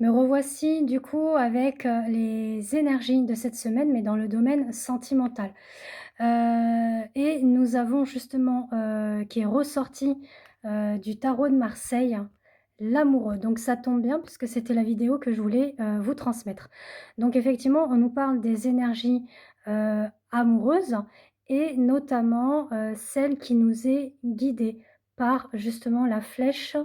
Me revoici du coup avec, les énergies de cette semaine, mais dans le domaine sentimental. Et nous avons justement, qui est ressorti, du tarot de Marseille, l'amoureux. Donc ça tombe bien puisque c'était la vidéo que je voulais, vous transmettre. Donc effectivement, on nous parle des énergies, amoureuses et notamment, celle qui nous est guidée par justement la flèche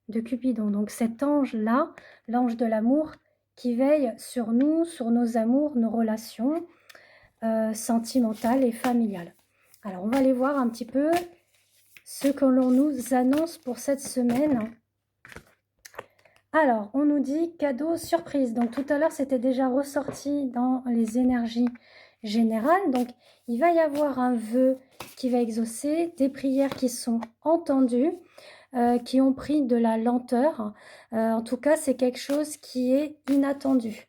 de Cupidon. Donc cet ange-là, l'ange de l'amour qui veille sur nous, sur nos amours, nos relations, sentimentales et familiales. Alors on va aller voir un petit peu ce que l'on nous annonce pour cette semaine. Alors, on nous dit cadeau surprise. Donc tout à l'heure, c'était déjà ressorti dans les énergies générales. Donc il va y avoir un vœu qui va exaucer, des prières qui sont entendues, qui ont pris de la lenteur. En tout cas, c'est quelque chose qui est inattendu.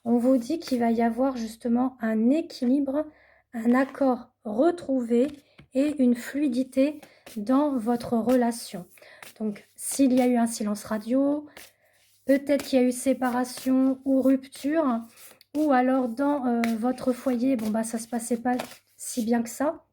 On vous dit qu'il va y avoir justement un équilibre, un accord retrouvé et une fluidité dans votre relation. Donc, s'il y a eu un silence radio, peut-être qu'il y a eu séparation ou rupture, ou alors dans votre foyer, bon bah ça se passait pas si bien que ça.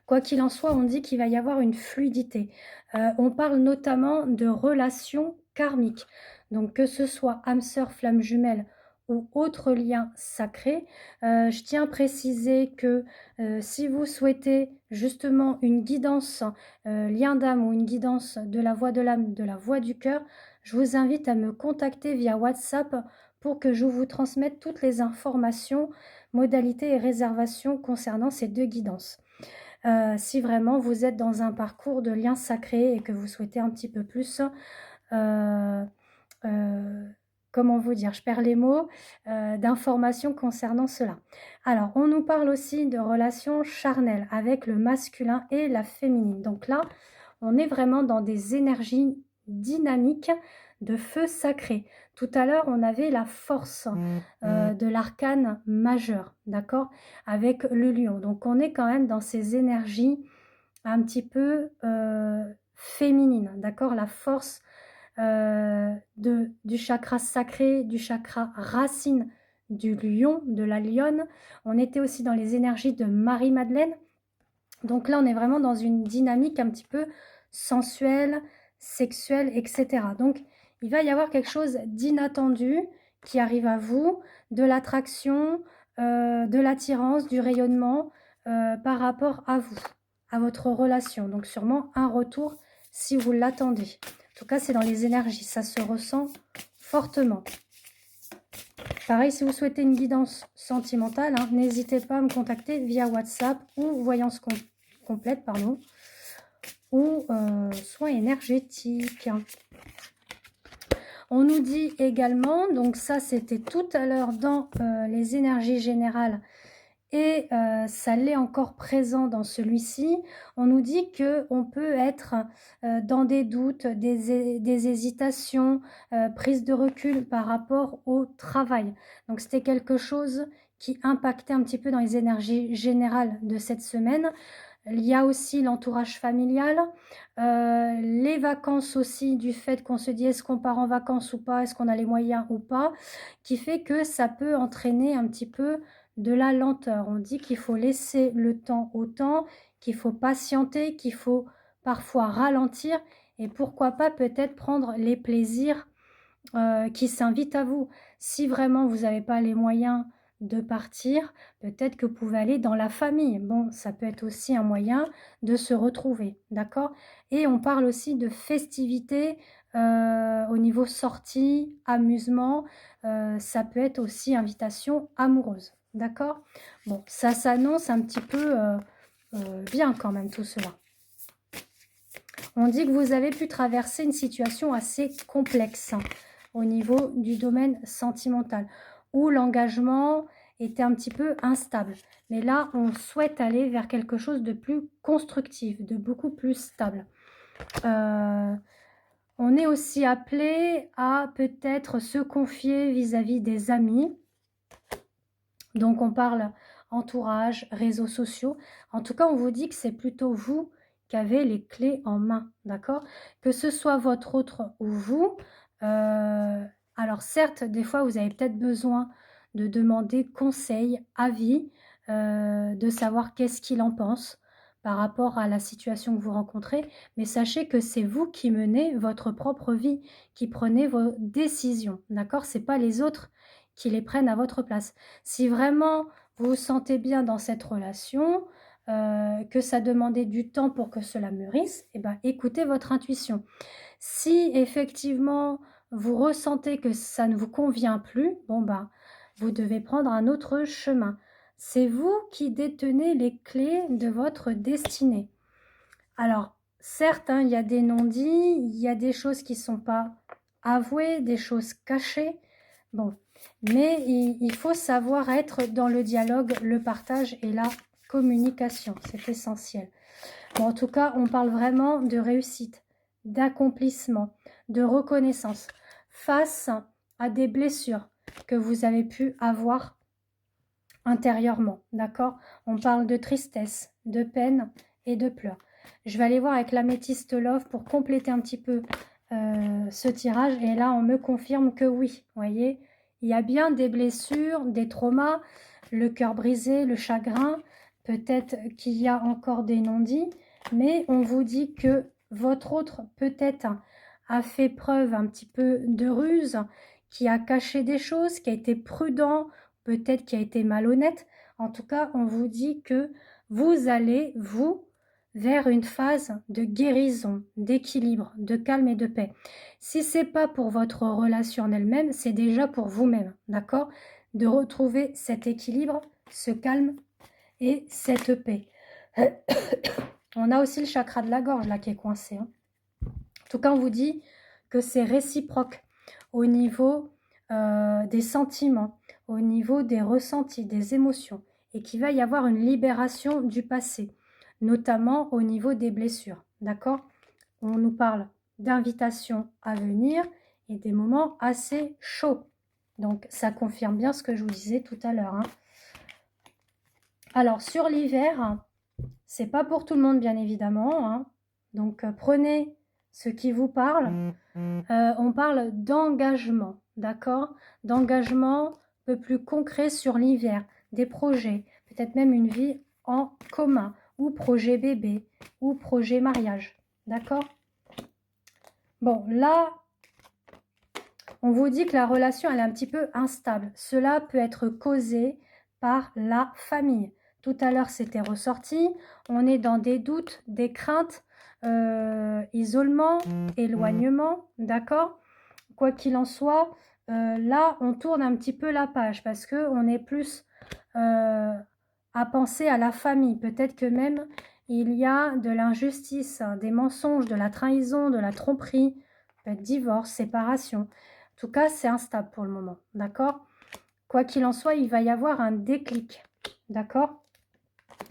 Quoi qu'il en soit, on dit qu'il va y avoir une fluidité. On parle notamment de relations karmiques. Donc que ce soit âme sœur, flamme jumelle ou autre lien sacré, je tiens à préciser que si vous souhaitez justement une guidance, lien d'âme ou une guidance de la voix de l'âme, de la voix du cœur, je vous invite à me contacter via WhatsApp pour que je vous transmette toutes les informations, modalités et réservations concernant ces deux guidances. Si vraiment vous êtes dans un parcours de lien sacré et que vous souhaitez un petit peu plus, heu comment vous dire? Je perds les mots, d'informations concernant cela. Alors, on nous parle aussi de relations charnelles avec le masculin et la féminine. Donc là, on est vraiment dans des énergies dynamiques de feu sacré. Tout à l'heure, on avait la force, de l'arcane majeur, d'accord? Avec le lion. Donc on est quand même dans ces énergies un petit peu, féminines, d'accord? La force, du chakra sacré, du chakra racine du lion, de la lionne. On était aussi dans les énergies de Marie-Madeleine. Donc là, on est vraiment dans une dynamique un petit peu sensuelle, sexuelle, etc. Donc, il va y avoir quelque chose d'inattendu qui arrive à vous, de l'attraction, de l'attirance, du rayonnement par rapport à vous, à votre relation. Donc, sûrement un retour si vous l'attendez. En tout cas, c'est dans les énergies, ça se ressent fortement. Pareil, si vous souhaitez une guidance sentimentale, hein, n'hésitez pas à me contacter via WhatsApp ou voyance complète, pardon, ou soins énergétiques. On nous dit également, donc ça c'était tout à l'heure dans les énergies générales et ça l'est encore présent dans celui-ci. On nous dit qu'on peut être dans des doutes, des hésitations, prise de recul par rapport au travail. Donc c'était quelque chose qui impactait un petit peu dans les énergies générales de cette semaine. Il y a aussi l'entourage familial, les vacances aussi, du fait qu'on se dit: «Est-ce qu'on part en vacances ou pas? Est-ce qu'on a les moyens ou pas?» qui fait que ça peut entraîner un petit peu de la lenteur. On dit qu'il faut laisser le temps au temps, qu'il faut patienter, qu'il faut parfois ralentir et pourquoi pas peut-être prendre les plaisirs, qui s'invitent à vous. Si vraiment vous n'avez pas les moyens de partir, peut-être que vous pouvez aller dans la famille. Bon, ça peut être aussi un moyen de se retrouver, d'accord? Et on parle aussi de festivités, au niveau sortie, amusement, ça peut être aussi invitation amoureuse, d'accord? Bon, ça s'annonce un petit peu, bien quand même tout cela. On dit que vous avez pu traverser une situation assez complexe, hein, au niveau du domaine sentimental, où l'engagement était un petit peu instable. Mais là, on souhaite aller vers quelque chose de plus constructif, de beaucoup plus stable. On est aussi appelé à peut-être se confier vis-à-vis des amis. Donc on parle entourage, réseaux sociaux. En tout cas, on vous dit que c'est plutôt vous qui avez les clés en main, d'accord? Que ce soit votre autre ou vous. Alors Alors certes, des fois, vous avez peut-être besoin de demander conseil, avis, de savoir qu'est-ce qu'il en pense par rapport à la situation que vous rencontrez, mais sachez que c'est vous qui menez votre propre vie, qui prenez vos décisions, d'accord? C'est pas les autres qui les prennent à votre place. Si vraiment vous vous sentez bien dans cette relation, que ça demandait du temps pour que cela mûrisse, eh ben, écoutez votre intuition. Si effectivement vous ressentez que ça ne vous convient plus, bon ben, vous devez prendre un autre chemin. C'est vous qui détenez les clés de votre destinée. Alors, certes, hein, il y a des non-dits, il y a des choses qui ne sont pas avouées, des choses cachées. Bon, mais il faut savoir être dans le dialogue, le partage et la communication. C'est essentiel. Bon, en tout cas, on parle vraiment de réussite, d'accomplissement, de reconnaissance face à des blessures que vous avez pu avoir intérieurement, d'accord? On parle de tristesse, de peine et de pleurs. Je vais aller voir avec l'améthyste love pour compléter un petit peu ce tirage. Et là, on me confirme que oui, vous voyez, il y a bien des blessures, des traumas, le cœur brisé, le chagrin. Peut-être qu'il y a encore des non-dits, mais on vous dit que votre autre peut-être a fait preuve un petit peu de ruse, qui a caché des choses, qui a été prudent, peut-être qui a été malhonnête. En tout cas, on vous dit que vous allez, vous, vers une phase de guérison, d'équilibre, de calme et de paix. Si ce n'est pas pour votre relation en elle-même, c'est déjà pour vous-même, d'accord? De retrouver cet équilibre, ce calme et cette paix. On a aussi le chakra de la gorge là qui est coincé. Hein. En tout cas, on vous dit que c'est réciproque au niveau des sentiments, au niveau des ressentis, des émotions, et qu'il va y avoir une libération du passé, notamment au niveau des blessures. D'accord? On nous parle d'invitations à venir et des moments assez chauds. Donc, ça confirme bien ce que je vous disais tout à l'heure. Hein. Alors, sur l'hiver, c'est pas pour tout le monde, bien évidemment. Hein. Donc, prenez ce qui vous parle. On parle d'engagement, d'accord? D'engagement un peu plus concret sur l'hiver, des projets, peut-être même une vie en commun, ou projet bébé, ou projet mariage, d'accord? Bon, là, on vous dit que la relation, elle est un petit peu instable. Cela peut être causé par la famille. Tout à l'heure, c'était ressorti. On est dans des doutes, des craintes, isolement, éloignement, d'accord? Quoi qu'il en soit, là, on tourne un petit peu la page parce qu'on est plus à penser à la famille. Peut-être que même il y a de l'injustice, des mensonges, de la trahison, de la tromperie, peut-être divorce, séparation. En tout cas, c'est instable pour le moment, d'accord? Quoi qu'il en soit, il va y avoir un déclic, d'accord?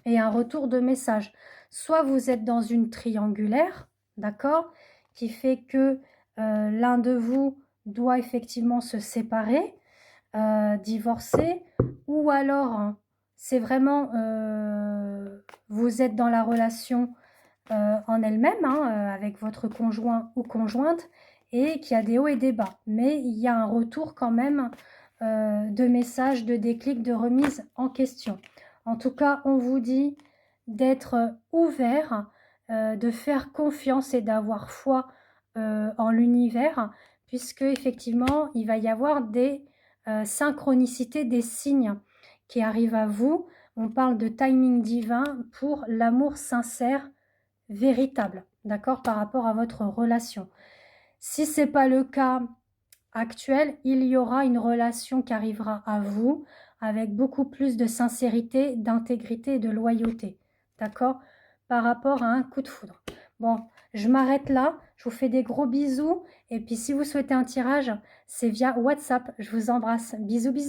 Et un retour de message. Soit vous êtes dans une triangulaire, d'accord, qui fait que l'un de vous doit effectivement se séparer, divorcer, ou alors hein, c'est vraiment vous êtes dans la relation en elle-même, hein, avec votre conjoint ou conjointe, et qu'il y a des hauts et des bas. Mais il y a un retour quand même de messages, de déclic, de remise en question. En tout cas, on vous dit d'être ouvert, de faire confiance et d'avoir foi en l'univers, puisque effectivement, il va y avoir des synchronicités, des signes qui arrivent à vous. On parle de timing divin pour l'amour sincère, véritable, d'accord, par rapport à votre relation. Si ce n'est pas le cas actuel, il y aura une relation qui arrivera à vous avec beaucoup plus de sincérité, d'intégrité et de loyauté, d'accord, par rapport à un coup de foudre. Bon, je m'arrête là, je vous fais des gros bisous, et puis si vous souhaitez un tirage, c'est via WhatsApp. Je vous embrasse, bisous bisous.